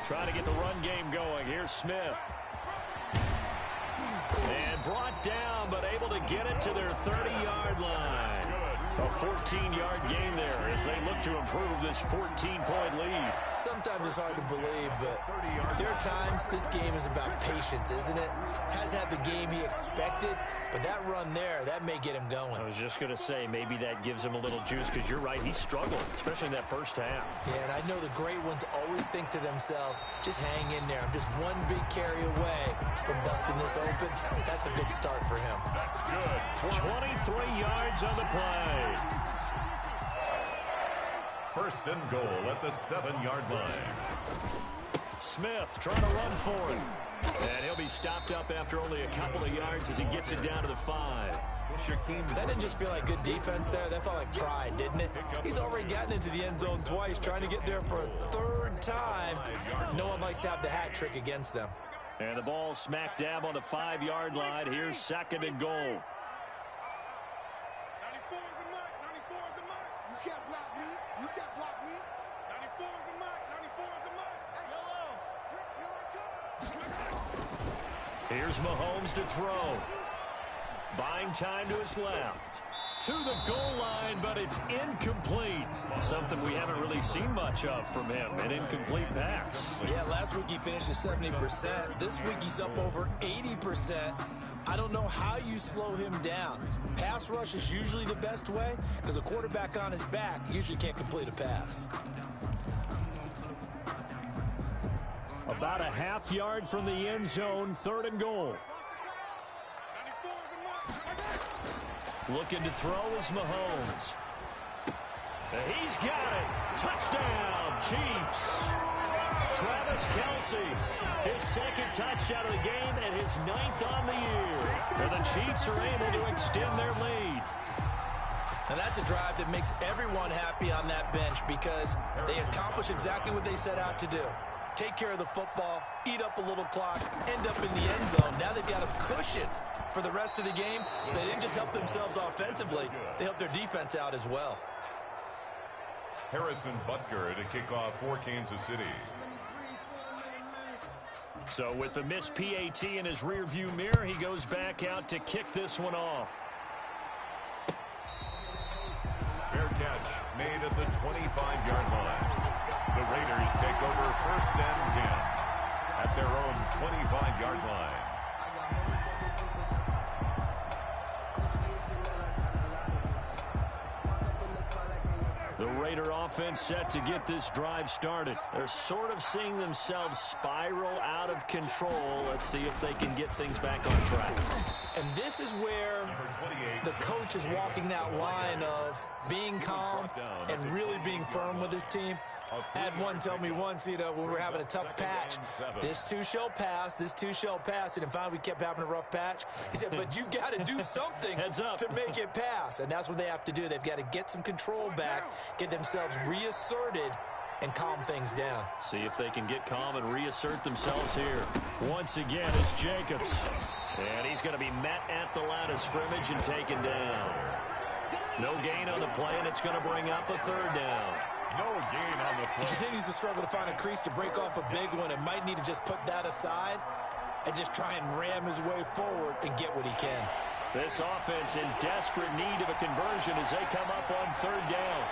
Trying to get the run game going. Here's Smith. And brought down, but able to get it to their 30-yard line. A 14-yard gain there as they look to improve this 14-point lead.
Sometimes it's hard to believe, but there are times this game is about patience, isn't it? Has had the game he expected, but that run there, that may get him going.
I was just going to say, maybe that gives him a little juice, because you're right, he struggled, especially in that first half.
Yeah, and I know the great ones always think to themselves, just hang in there. I'm just one big carry away from busting this open. That's a good start for him.
That's good.
23 yards on the play.
1st and goal at the 7-yard line.
Smith trying to run for it. And he'll be stopped up after only a couple of yards as he gets it down to the 5.
That didn't just feel like good defense there. That felt like pride, didn't it? He's already gotten into the end zone twice, trying to get there for a third time. No one likes to have the hat trick against them.
And the ball smack dab on the 5-yard line. Here's 2nd and goal.
94 is the mark. 94 is the mark. You can't block me. You can't block me. 94 is the mark. 94 is the mark. Hey, hello. Here I come.
Here's Mahomes to throw. Buying time to his left. To the goal line, but it's incomplete. Something we haven't really seen much of from him, an incomplete pass.
Yeah, last week he finished at 70%. This week he's up over 80%. I don't know how you slow him down. Pass rush is usually the best way because a quarterback on his back usually can't complete a pass.
About a half yard from the end zone, 3rd and goal. Looking to throw is Mahomes. He's got it. Touchdown, Chiefs. Travis Kelce, his 2nd touchdown of the game and his 9th on the year. And the Chiefs are able to extend their lead.
And that's a drive that makes everyone happy on that bench because they accomplish exactly what they set out to do. Take care of the football, eat up a little clock, end up in the end zone. Now they've got a cushion for the rest of the game. So they didn't just help themselves offensively, they helped their defense out as well.
Harrison Butker to kick off for Kansas City.
So with the missed PAT in his rearview mirror, he goes back out to kick this one off.
Fair catch made at the 25-yard line. The Raiders take over 1st and 10 at their own 25-yard line.
The Raider offense set to get this drive started. They're sort of seeing themselves spiral out of control. Let's see if they can get things back on track.
And this is where the coach is walking that line of being calm and really being firm with his team. I had one tell me once, when we were having a tough patch, this too shall pass, this too shall pass. And finally, we kept having a rough patch. He said, but you got to do something to make it pass. And that's what they have to do. They've got to get some control back, get themselves reasserted, and calm things down.
See if they can get calm and reassert themselves here. Once again, it's Jacobs. And he's going to be met at the line of scrimmage and taken down. No gain on the play, and it's going to bring up a 3rd down.
No gain on the play.
He continues to struggle to find a crease to break off a big one and might need to just put that aside and just try and ram his way forward and get what he can.
This offense in desperate need of a conversion as they come up on 3rd down.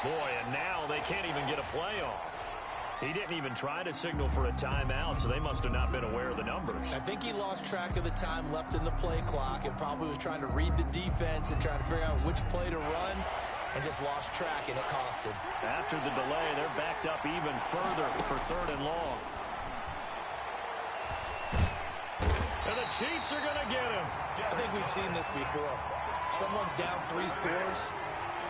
Boy, and now they can't even get a play off. He didn't even try to signal for a timeout, so they must have not been aware of the numbers.
I think he lost track of the time left in the play clock and probably was trying to read the defense and trying to figure out which play to run and just lost track, and it cost him.
After the delay, they're backed up even further for 3rd and long. And the Chiefs are going to get him.
I think we've seen this before. Someone's down 3 scores,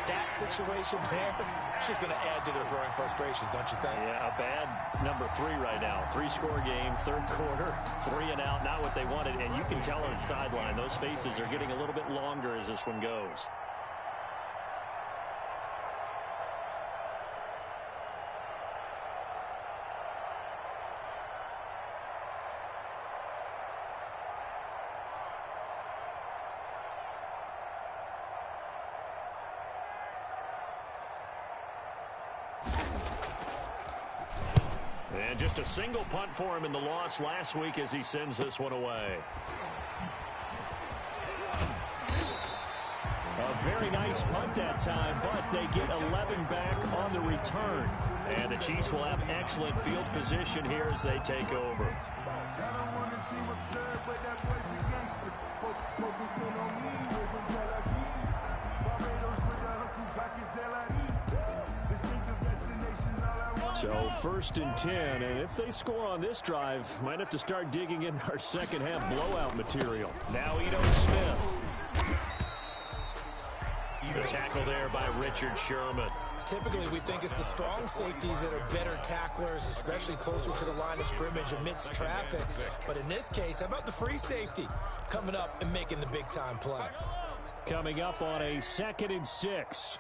that situation there, it's just going to add to their growing frustrations, don't you think?
Yeah, a bad number 3 right now. 3-score game, third quarter, 3 and out, not what they wanted. And you can tell on the sideline, those faces are getting a little bit longer as this one goes. And just a single punt for him in the loss last week as he sends this one away. A very nice punt that time, but they get 11 back on the return. And the Chiefs will have excellent field position here as they take over. So 1st and 10, and if they score on this drive, might have to start digging in our second half blowout material. Now Ito Smith. The tackle there by Richard Sherman.
Typically, we think it's the strong safeties that are better tacklers, especially closer to the line of scrimmage amidst traffic. But in this case, how about the free safety coming up and making the big-time play?
Coming up on a 2nd and 6.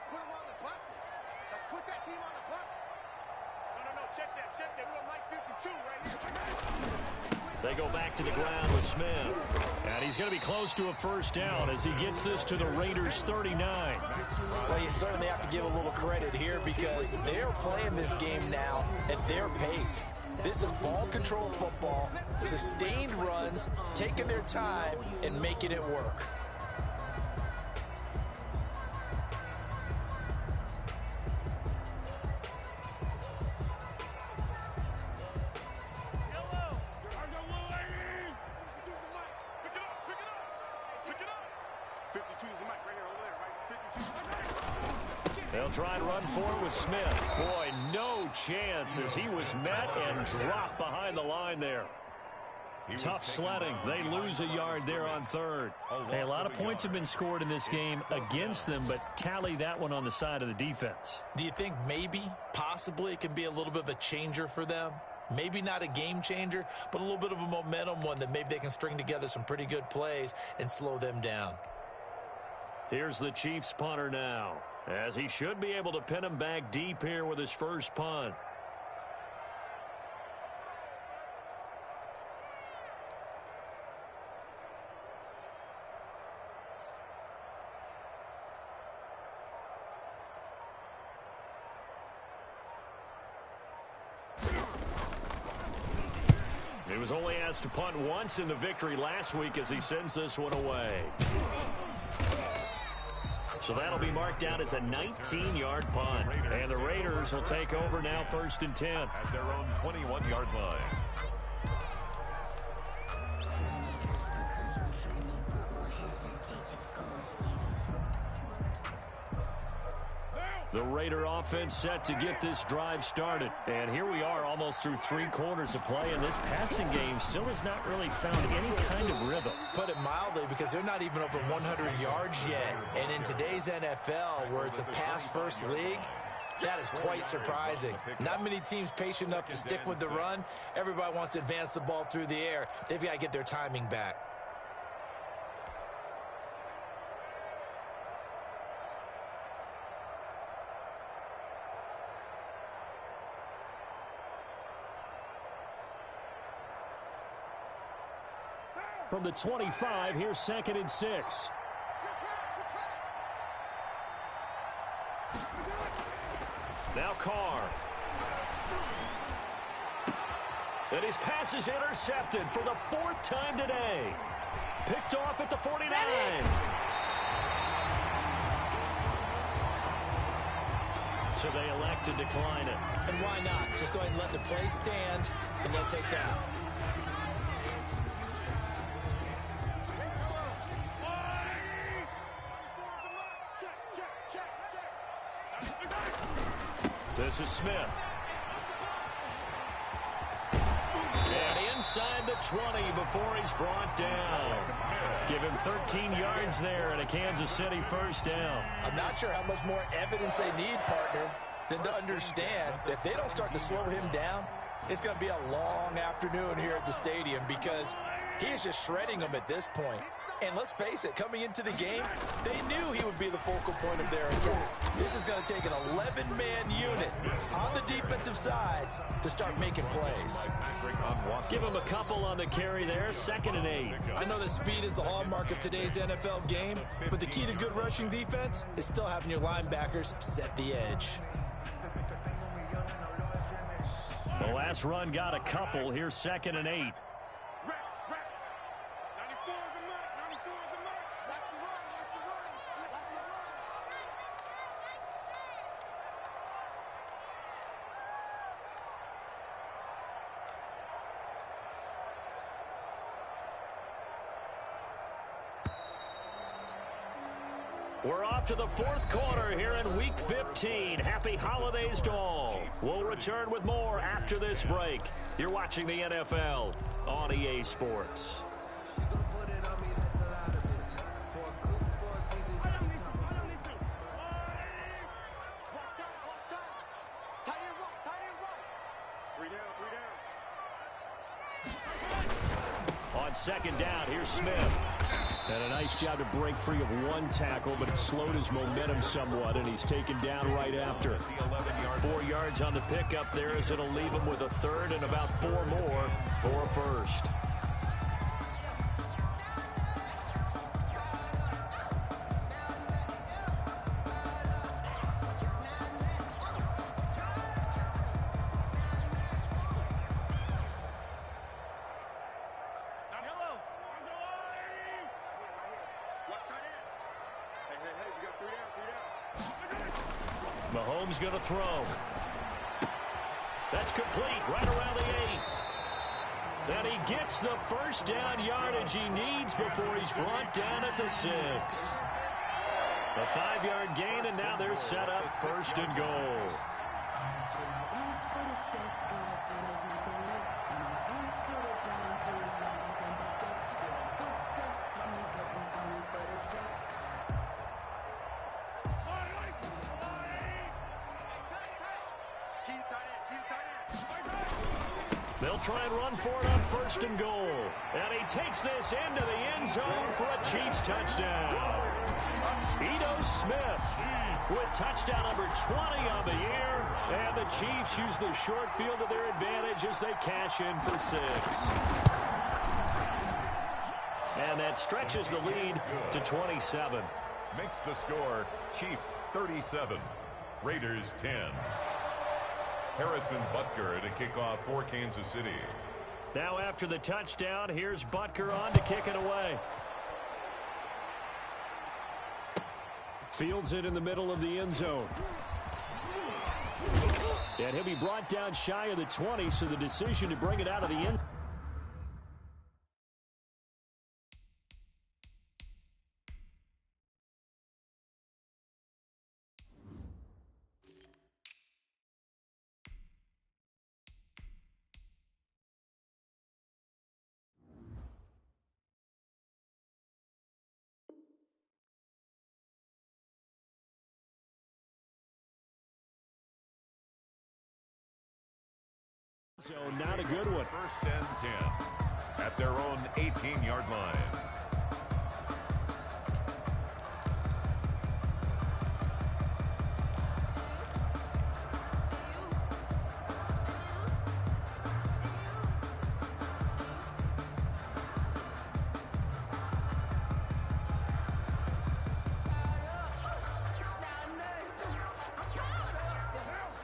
They go back to the ground with Smith. And he's going to be close to a first down as he gets this to the Raiders' 39.
Well, you certainly have to give a little credit here because they're playing this game now at their pace. This is ball control football, sustained runs, taking their time, and making it work.
They'll try and run forward with Smith. Boy, no chance as he was met and dropped behind the line there. Tough sledding. They lose a yard there on 3rd. Hey, a lot of points have been scored in this game against them, but tally that one on the side of the defense.
Do you think maybe, possibly, it can be a little bit of a changer for them? Maybe not a game changer, but a little bit of a momentum one that maybe they can string together some pretty good plays and slow them down.
Here's the Chiefs punter now, as he should be able to pin him back deep here with his first punt. He was only asked to punt once in the victory last week as he sends this one away. So that'll be marked down as a 19-yard punt. And the Raiders will take over now 1st and 10.
At their own 21-yard line.
The Raider offense set to get this drive started. And here we are almost through 3 quarters of play, and this passing game still has not really found any kind of rhythm.
Put it mildly, because they're not even over 100 yards yet. And in today's NFL, where it's a pass-first league, that is quite surprising. Not many teams patient enough to stick with the run. Everybody wants to advance the ball through the air. They've got to get their timing back.
From the 25, here's 2nd and 6. Now Carr. And his pass is intercepted for the 4th time today. Picked off at the 49. So they elect to decline it.
And why not? Just go ahead and let the play stand, and they'll take that. This is Smith. And
inside the 20 before he's brought down. Give him 13 yards there and a Kansas City first down.
I'm not sure how much more evidence they need, partner, than to understand that if they don't start to slow him down, it's going to be a long afternoon here at the stadium because he is just shredding them at this point. And let's face it, coming into the game, they knew he would be the focal point of their attack. This is going to take an 11-man unit on the defensive side to start making plays.
Give him a couple on the carry there, 2nd and 8.
I know that speed is the hallmark of today's NFL game, but the key to good rushing defense is still having your linebackers set the edge.
The last run got a couple. Here's 2nd and 8. We're off to the 4th quarter here in Week 15. Happy holidays to all. We'll return with more after this break. You're watching the NFL on EA Sports. On 2nd down, here's Smith. And a nice job to break free of one tackle, but it slowed his momentum somewhat, and he's taken down right after. 4 yards on the pickup there as it'll leave him with a 3rd and about 4 more for a first. Mahomes going to throw. That's complete right around the 8. And he gets the first down yardage he needs before he's brought down at the 6. A 5-yard gain, and now they're set up 1st and goal. They'll try and run for it on 1st and goal. And he takes this into the end zone for a Chiefs touchdown. Ito Smith with touchdown number 20 on the year. And the Chiefs use the short field to their advantage as they cash in for 6. And that stretches the lead to 27.
Makes the score Chiefs 37, Raiders 10. Harrison Butker to kick off for Kansas City.
Now after the touchdown, here's Butker on to kick it away. Fields it in the middle of the end zone. And he'll be brought down shy of the 20, so the decision to bring it out of the end. So not a good one.
1st and 10 at their own 18-yard line.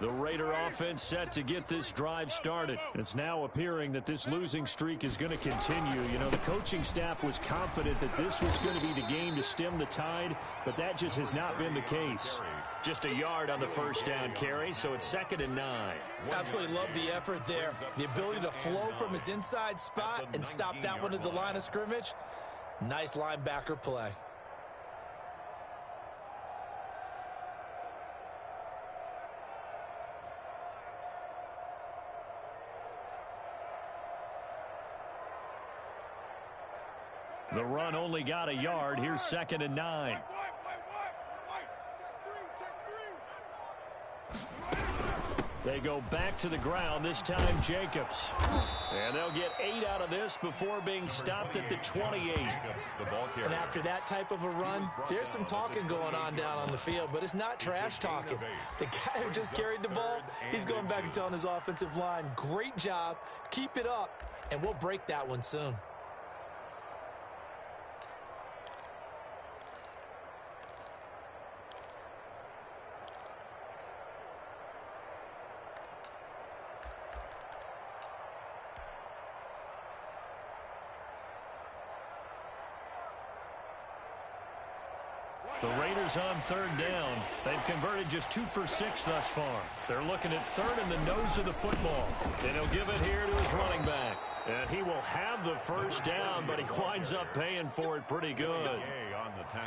The Raider offense set to get this drive started. It's now appearing that this losing streak is going to continue. You know, the coaching staff was confident that this was going to be the game to stem the tide, but that just has not been the case. Just a yard on the first down carry, so it's 2nd and 9.
Absolutely love the effort there. The ability to flow from his inside spot and stop that one at the line of scrimmage. Nice linebacker play.
The run only got a yard. Here's 2nd and 9. They go back to the ground, this time Jacobs. And they'll get 8 out of this before being stopped at the 28.
And after that type of a run, there's some talking going on down on the field, but it's not trash talking. The guy who just carried the ball, he's going back and telling his offensive line, great job, keep it up, and we'll break that one soon.
The Raiders on 3rd down. They've converted just 2 for 6 thus far. They're looking at 3rd in the nose of the football. And he'll give it here to his running back. And he will have the 1st down, but he winds up paying for it pretty good.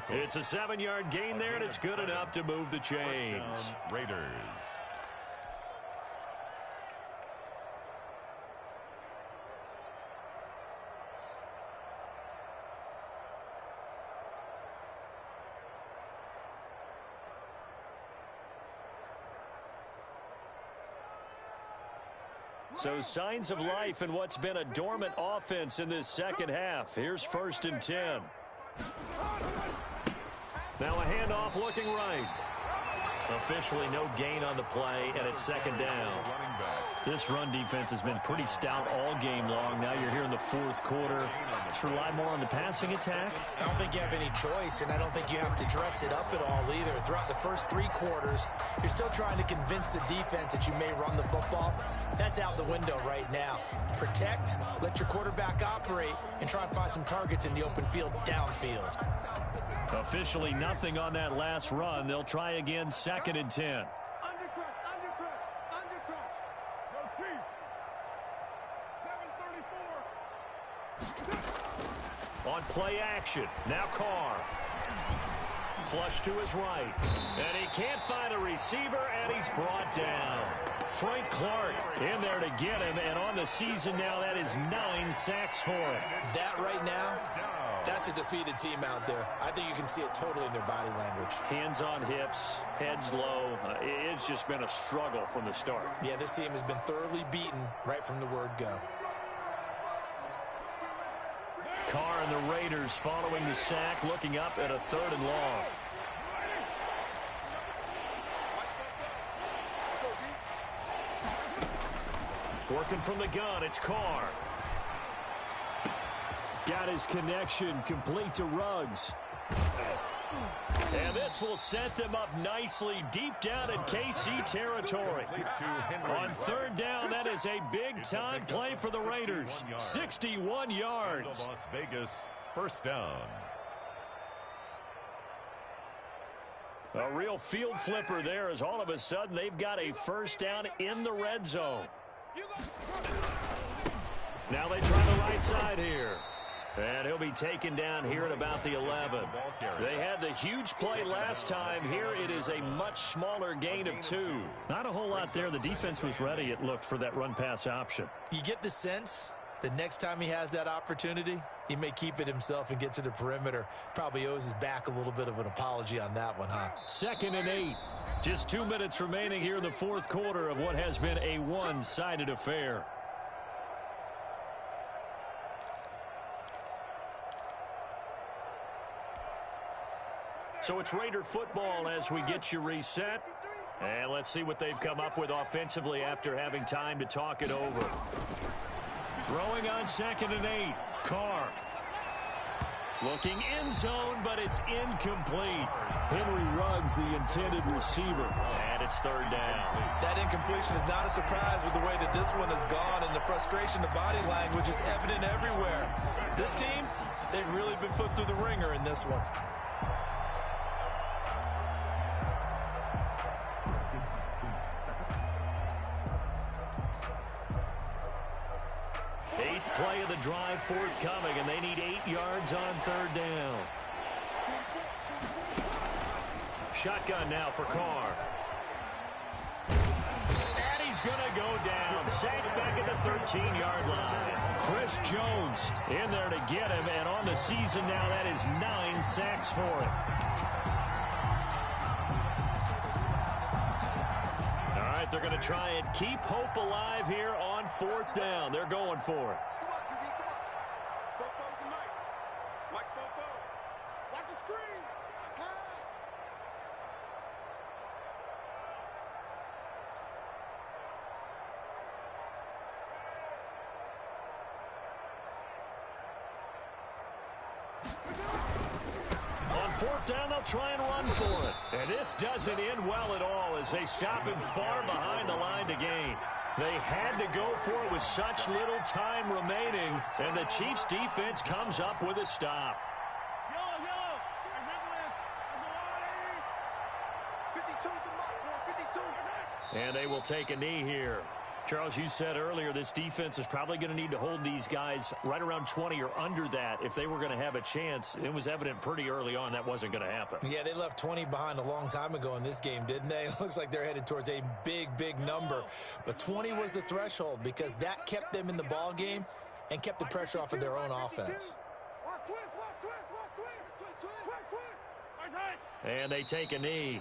It's a 7-yard gain there, and it's good enough to move the chains.
Raiders.
So signs of life in what's been a dormant offense in this second half. Here's 1st and 10. Now a handoff looking right. Officially no gain on the play, and it's 2nd down. This run defense has been pretty stout all game long. Now you're here in the 4th quarter. Let's rely more on the passing attack.
I don't think you have any choice, and I don't think you have to dress it up at all either. Throughout the first 3 quarters, you're still trying to convince the defense that you may run the football. That's out the window right now. Protect, let your quarterback operate, and try and find some targets in the open field downfield.
Officially nothing on that last run. They'll try again, 2nd and 10. On play action, now Carr. Flush to his right. And he can't find a receiver, and he's brought down. Frank Clark in there to get him, and on the season now, that is 9 sacks for him.
That right now, that's a defeated team out there. I think you can see it totally in their body language.
Hands on hips, heads low. It's just been a struggle from the start.
Yeah, this team has been thoroughly beaten right from the word go.
Carr and the Raiders following the sack, looking up at a 3rd and long. Working from the gun, it's Carr. Got his connection complete to Ruggs. And this will set them up nicely deep down in KC territory. On 3rd down, that is a big-time play for the Raiders. 61 yards.
Las Vegas, 1st down.
A real field flipper there as all of a sudden they've got a 1st down in the red zone. Now they try the right side here. And he'll be taken down here at about the 11. They had the huge play last time. Here it is a much smaller gain of 2. Not a whole lot there. The defense was ready, it looked, for that run-pass option.
You get the sense the next time he has that opportunity, he may keep it himself and get to the perimeter. Probably owes his back a little bit of an apology on that one, huh?
2nd and 8. Just 2 minutes remaining here in the 4th quarter of what has been a one-sided affair. So it's Raider football as we get you reset. And let's see what they've come up with offensively after having time to talk it over. Throwing on 2nd and 8. Carr. Looking end zone, but it's incomplete. Henry Ruggs, the intended receiver. And it's 3rd down.
That incompletion is not a surprise with the way that this one has gone, and the frustration, the body language is evident everywhere. This team, they've really been put through the ringer in this one.
8th play of the drive forthcoming, and they need 8 yards on 3rd down. Shotgun now for Carr. And he's going to go down. Sacked back at the 13-yard line. Chris Jones in there to get him, and on the season now, that is 9 sacks for him. All right, they're going to try and keep hope alive here on 4th down. They're going for it.
Come on, QB, come on. Bobo's the Mike. Mike's Bobo. Watch the screen. Pass.
On 4th down, they'll try and run for it. And this doesn't end well at all as they stop him far behind the line to gain. They had to go for it with such little time remaining, and the Chiefs' defense comes up with a stop.
Yellow. 52's the mark, boy. 52.
And they will take a knee here. Charles, you said earlier this defense is probably going to need to hold these guys right around 20 or under that if they were going to have a chance. It was evident pretty early on that wasn't going to happen.
Yeah, they left 20 behind a long time ago in this game, didn't they? It looks like they're headed towards a big number. But 20 was the threshold because that kept them in the ball game and kept the pressure off of their own offense.
Watch twist.
And they take a knee.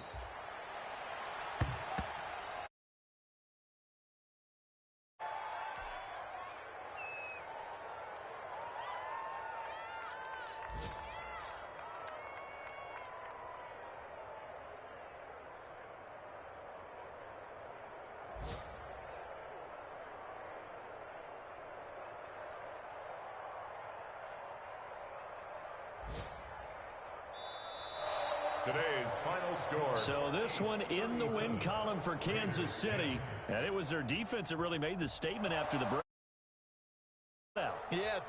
Today's final score.
So this one in the win column for Kansas City, and it was their defense that really made the statement after the break.
Yeah,